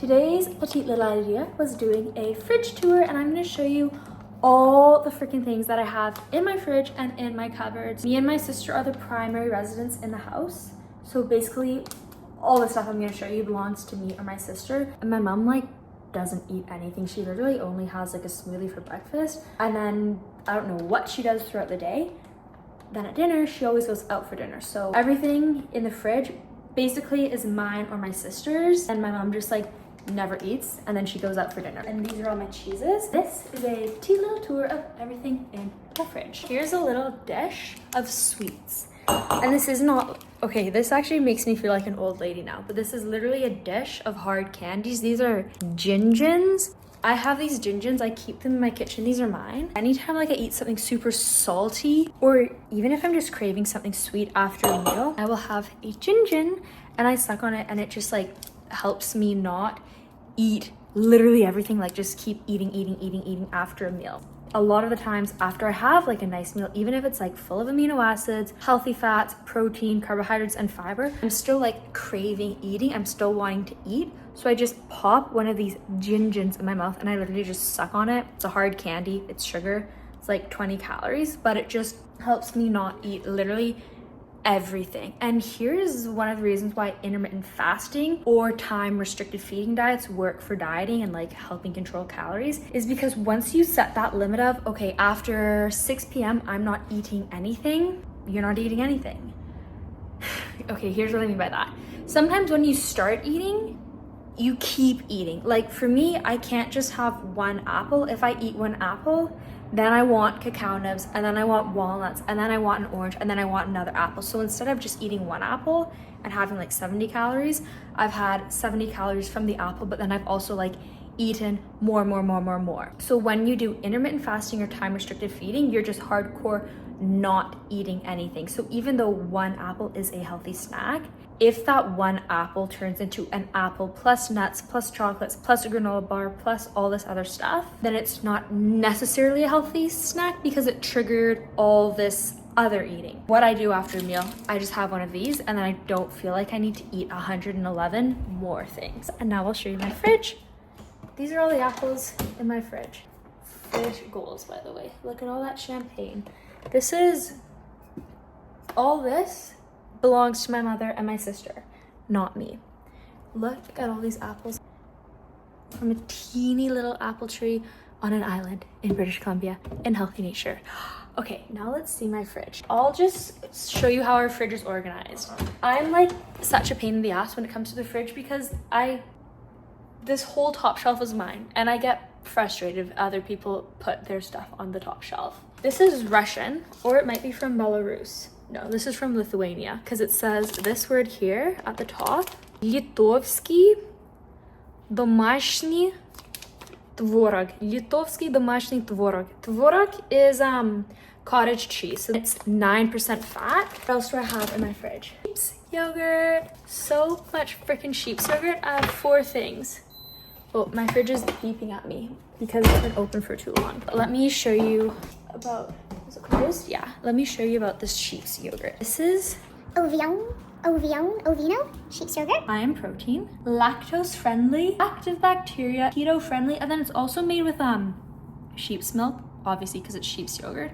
Today's petite little idea was doing a fridge tour, and I'm gonna show you all the freaking things that I have in my fridge and in my cupboards. Me and my sister are the primary residents in the house. So basically all the stuff I'm gonna show you belongs to me or my sister. And my mom like doesn't eat anything. She literally only has like a smoothie for breakfast. And then I don't know what she does throughout the day. Then at dinner, she always goes out for dinner. So everything in the fridge basically is mine or my sister's. And my mom just like never eats, and then she goes out for dinner. And these are all my cheeses. This is a petite little tour of everything in the fridge. Here's a little dish of sweets. And this is not, okay, this actually makes me feel like an old lady now, but this is literally a dish of hard candies. These are gingins. I have these gingins, I keep them in my kitchen. These are mine. Anytime like I eat something super salty, or even if I'm just craving something sweet after a meal, I will have a gingin and I suck on it, and it just like helps me not eat literally everything, like just keep eating after a meal. A lot of the times after I have like a nice meal, even if it's like full of amino acids, healthy fats, protein, carbohydrates, and fiber, I'm still like craving eating. I'm still wanting to eat. So I just pop one of these gingins in my mouth and I literally just suck on it. It's a hard candy, it's sugar, it's like 20 calories, but it just helps me not eat literally everything. And here's one of the reasons why intermittent fasting or time restricted feeding diets work for dieting and like helping control calories, is because once you set that limit of, okay, after 6 p.m. I'm not eating anything, you're not eating anything. Okay, here's what I mean by that. Sometimes when you start eating, you keep eating. Like for me, I can't just have one apple. If I eat one apple, then I want cacao nibs, and then I want walnuts, and then I want an orange, and then I want another apple. So instead of just eating one apple and having like 70 calories, I've had 70 calories from the apple, but then I've also like eaten more. So when you do intermittent fasting or time restricted feeding, you're just hardcore not eating anything. So even though one apple is a healthy snack, if that one apple turns into an apple plus nuts plus chocolates plus a granola bar plus all this other stuff, then it's not necessarily a healthy snack because it triggered all this other eating. What I do after a meal, I just have one of these, and then I don't feel like I need to eat 111 more things. And now I'll show you my fridge. These are all the apples in my fridge. Fridge goals, by the way. Look at all that champagne. All this belongs to my mother and my sister, not me. Look at all these apples from a teeny little apple tree on an island in British Columbia in healthy nature. Okay, now let's see my fridge. I'll just show you how our fridge is organized. I'm like such a pain in the ass when it comes to the fridge because this whole top shelf is mine, and I get frustrated if other people put their stuff on the top shelf. This is Russian, or it might be from Belarus. No, this is from Lithuania, because it says this word here at the top, Litovsky domashny tvorog. Litovsky domashny tvorog. Tvorog is cottage cheese, so it's 9% fat. What else do I have in my fridge? Sheep's yogurt. So much freaking sheep's yogurt. I have 4 things. Oh, my fridge is beeping at me because it's been open for too long. But let me show you about, is it closed? Yeah, let me show you about this sheep's yogurt. This is Ovino sheep's yogurt. high in protein, lactose friendly, active bacteria, keto friendly, and then it's also made with sheep's milk, obviously because it's sheep's yogurt.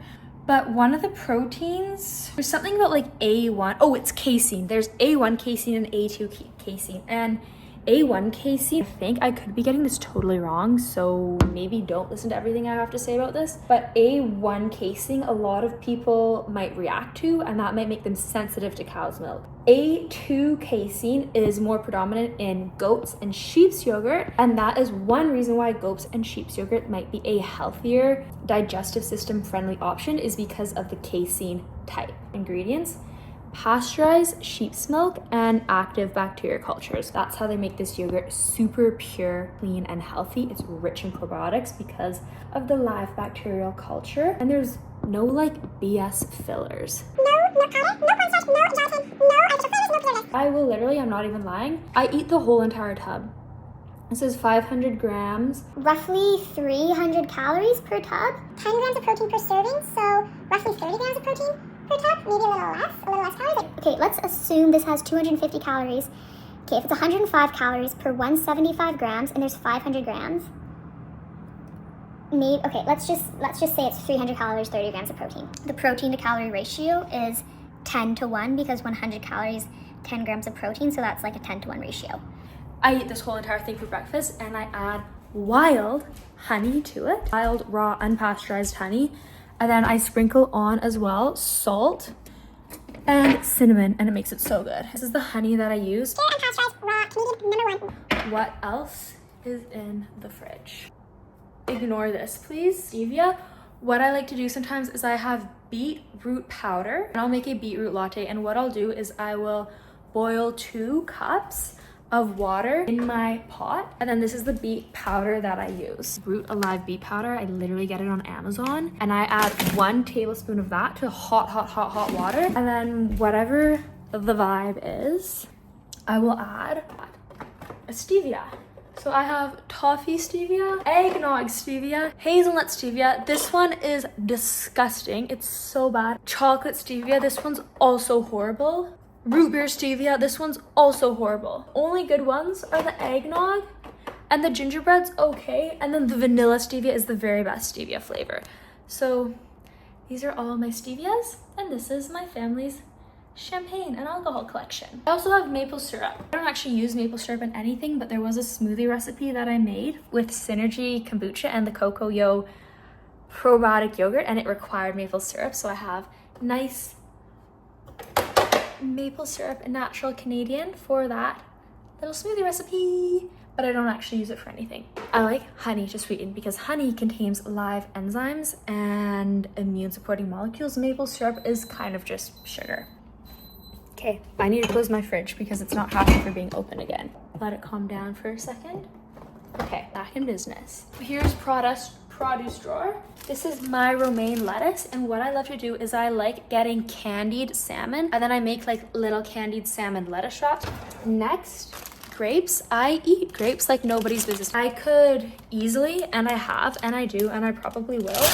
But one of the proteins, there's something about like A1, oh, it's casein. There's A1 casein and A2 casein, and A1 casein, I think I could be getting this totally wrong, so maybe don't listen to everything I have to say about this, but A1 casein, a lot of people might react to, and that might make them sensitive to cow's milk. A2 casein is more predominant in goats and sheep's yogurt, and that is one reason why goats and sheep's yogurt might be a healthier, digestive system friendly option, is because of the casein type. Ingredients: pasteurized sheep's milk and active bacteria cultures. That's how they make this yogurt super pure, clean, and healthy. It's rich in probiotics because of the live bacterial culture, and there's no like BS fillers. No color, no cornstarch, no gelatin, no artificial flavors, no preservatives. I will literally, I'm not even lying, I eat the whole entire tub. This is 500 grams. Roughly 300 calories per tub. 10 grams of protein per serving, so roughly 30 grams of protein per tub, maybe a little less calories. Okay, let's assume this has 250 calories. Okay, if it's 105 calories per 175 grams and there's 500 grams, maybe, okay, let's just say it's 300 calories, 30 grams of protein. The protein to calorie ratio is 10 to 1 because 100 calories, 10 grams of protein, so that's like a 10 to 1 ratio. I eat this whole entire thing for breakfast and I add wild honey to it. Wild, raw, unpasteurized honey. And then I sprinkle on as well salt and cinnamon, and it makes it so good. This is the honey that I use. Unpasteurized, raw, Canadian, #1. What else is in the fridge? Ignore this, please. Stevia. What I like to do sometimes is I have beetroot powder, and I'll make a beetroot latte, and what I'll do is I will boil 2 cups of water in my pot, and then this is the beet powder that I use. Root alive beet powder, I literally get it on Amazon, and I add 1 tablespoon of that to hot water, and then whatever the vibe is, I will add a stevia. So I have toffee stevia, eggnog stevia, hazelnut stevia. This one is disgusting. It's so bad. Chocolate stevia. This one's also horrible. Root beer stevia. This one's also horrible. Only good ones are the eggnog and the gingerbread's okay. And then the vanilla stevia is the very best stevia flavor. So these are all my stevias, and this is my family's champagne and alcohol collection. I also have maple syrup. I don't actually use maple syrup in anything, but there was a smoothie recipe that I made with Synergy kombucha and the Cocoa Yo probiotic yogurt, and it required maple syrup. So I have nice maple syrup and natural Canadian for that little smoothie recipe, but I don't actually use it for anything. I like honey to sweeten because honey contains live enzymes and immune supporting molecules. Maple syrup is kind of just sugar. Okay, I need to close my fridge because it's not happy for being open again. Let it calm down for a second. Okay, back in business. Here's produce drawer. This is my romaine lettuce, and what I love to do is I like getting candied salmon, and then I make like little candied salmon lettuce shots. Next, grapes. I eat grapes like nobody's business. I could easily, and I have, and I do, and I probably will,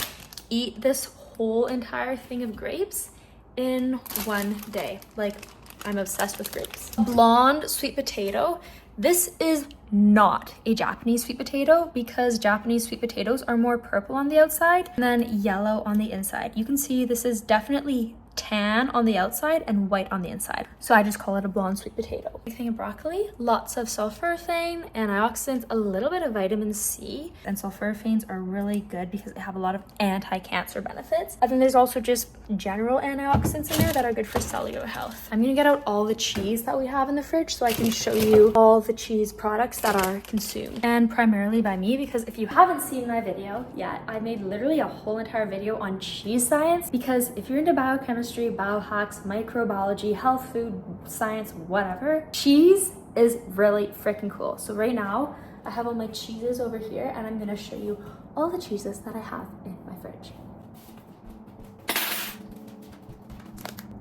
eat this whole entire thing of grapes in one day. Like, I'm obsessed with grapes. Blonde sweet potato. This is not a Japanese sweet potato because Japanese sweet potatoes are more purple on the outside and then yellow on the inside. You can see this is definitely tan on the outside and white on the inside. So I just call it a blonde sweet potato. Big thing of broccoli, lots of sulforaphanes, antioxidants, a little bit of vitamin C. And sulforaphanes are really good because they have a lot of anti-cancer benefits. And then there's also just general antioxidants in there that are good for cellular health. I'm gonna get out all the cheese that we have in the fridge so I can show you all the cheese products that are consumed. And primarily by me, because if you haven't seen my video yet, I made literally a whole entire video on cheese science, because if you're into biochemistry, biohacks, microbiology, health food science, whatever, cheese is really freaking cool. So right now I have all my cheeses over here, and I'm gonna show you all the cheeses that I have in my fridge.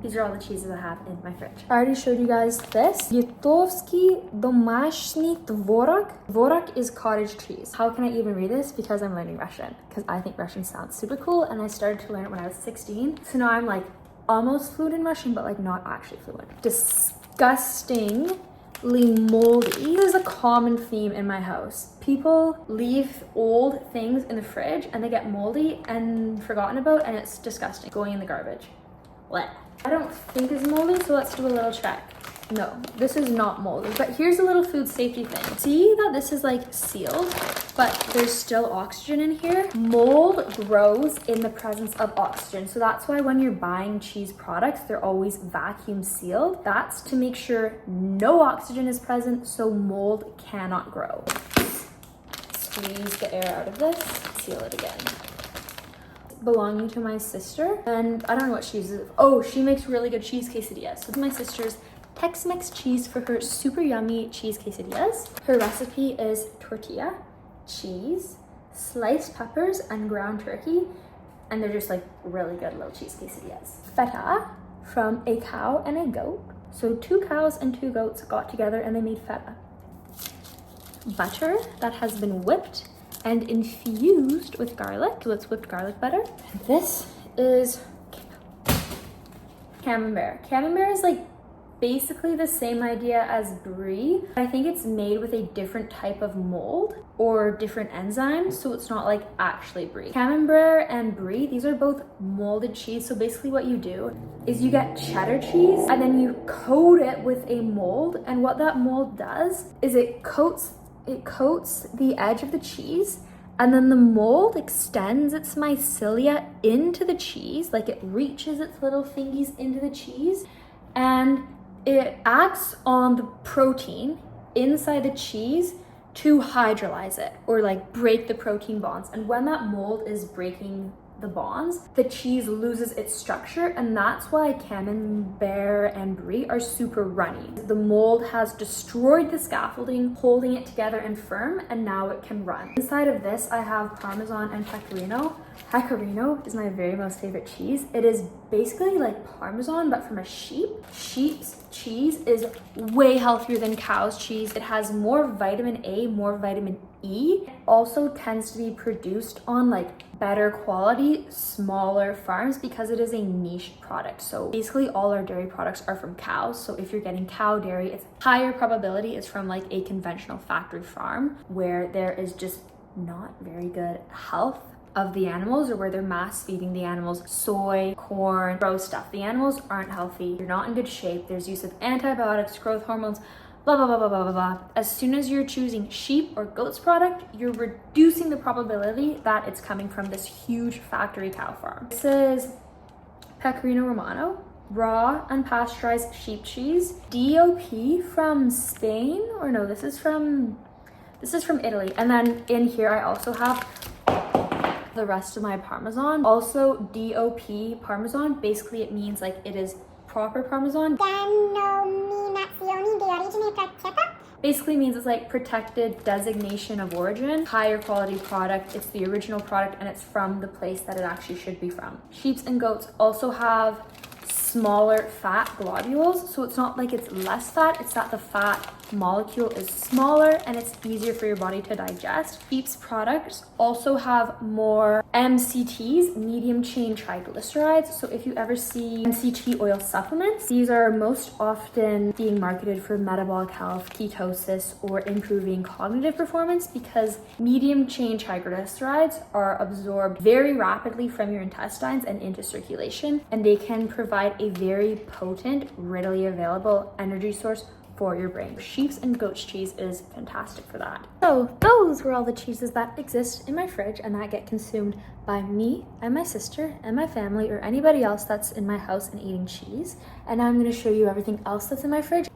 These are all the cheeses I have in my fridge. I already showed you guys this. Litovsky домашний tvorog. Tvorog is cottage cheese. How can I even read this? Because I'm learning Russian. Because I think Russian sounds super cool, and I started to learn it when I was 16. So now I'm like almost fluent in Russian, but like not actually fluent. Disgustingly moldy. This is a common theme in my house. People leave old things in the fridge and they get moldy and forgotten about, and it's disgusting. Going in the garbage. What? I don't think it's moldy, so let's do a little check. No, this is not moldy, but here's a little food safety thing. See that this is like sealed, but there's still oxygen in here. Mold grows in the presence of oxygen. So that's why when you're buying cheese products, they're always vacuum sealed. That's to make sure no oxygen is present so mold cannot grow. Squeeze the air out of this, seal it again. Belonging to my sister, and I don't know what she uses. Oh, she makes really good cheese quesadillas. So my sister's Tex-Mex cheese for her super yummy cheese quesadillas. Her recipe is tortilla, cheese, sliced peppers, and ground turkey, and they're just like really good little cheese quesadillas. Feta from a cow and a goat. So 2 cows and 2 goats got together and they made feta. Butter that has been whipped and infused with garlic. So it's whipped garlic butter. This is camembert. Camembert is like basically the same idea as brie. I think it's made with a different type of mold or different enzymes, so it's not like actually brie. Camembert and brie, these are both molded cheese. So basically what you do is you get cheddar cheese and then you coat it with a mold, and what that mold does is it coats the edge of the cheese, and then the mold extends its mycelia into the cheese, like it reaches its little fingies into the cheese, and it acts on the protein inside the cheese to hydrolyze it, or like break the protein bonds. And when that mold is breaking the bonds, the cheese loses its structure, and that's why camembert and brie are super runny. The mold has destroyed the scaffolding holding it together and firm, and now it can run. Inside of this I have Parmesan and Pecorino. Pecorino is my very most favorite cheese. It is basically like Parmesan but from a sheep. Sheep's cheese is way healthier than cow's cheese. It has more vitamin A, more vitamin E. It also tends to be produced on like better quality, smaller farms because it is a niche product. So basically all our dairy products are from cows. So if you're getting cow dairy, it's higher probability it's from like a conventional factory farm where there is just not very good health of the animals, or where they're mass feeding the animals soy, corn, gross stuff. The animals aren't healthy, they're not in good shape, there's use of antibiotics, growth hormones, blah, blah, blah, blah, blah, blah, blah. As soon as you're choosing sheep or goat's product, you're reducing the probability that it's coming from this huge factory cow farm. This is Pecorino Romano, raw unpasteurized sheep cheese, DOP from Spain, or no, this is from Italy. And then in here I also have the rest of my Parmesan, also DOP Parmesan. Basically it means like it is proper Parmesan. Denominazione di origine protetta. Basically means it's like protected designation of origin, higher quality product. It's the original product and it's from the place that it actually should be from. Sheeps and goats also have smaller fat globules, so it's not like it's less fat, it's that the fat molecule is smaller and it's easier for your body to digest. Sheep's products also have more MCTs, medium chain triglycerides. So if you ever see MCT oil supplements, these are most often being marketed for metabolic health, ketosis, or improving cognitive performance, because medium chain triglycerides are absorbed very rapidly from your intestines and into circulation, and they can provide a very potent, readily available energy source for your brain. Sheep's and goat's cheese is fantastic for that. So those were all the cheeses that exist in my fridge and that get consumed by me and my sister and my family, or anybody else that's in my house and eating cheese. And now I'm going to show you everything else that's in my fridge.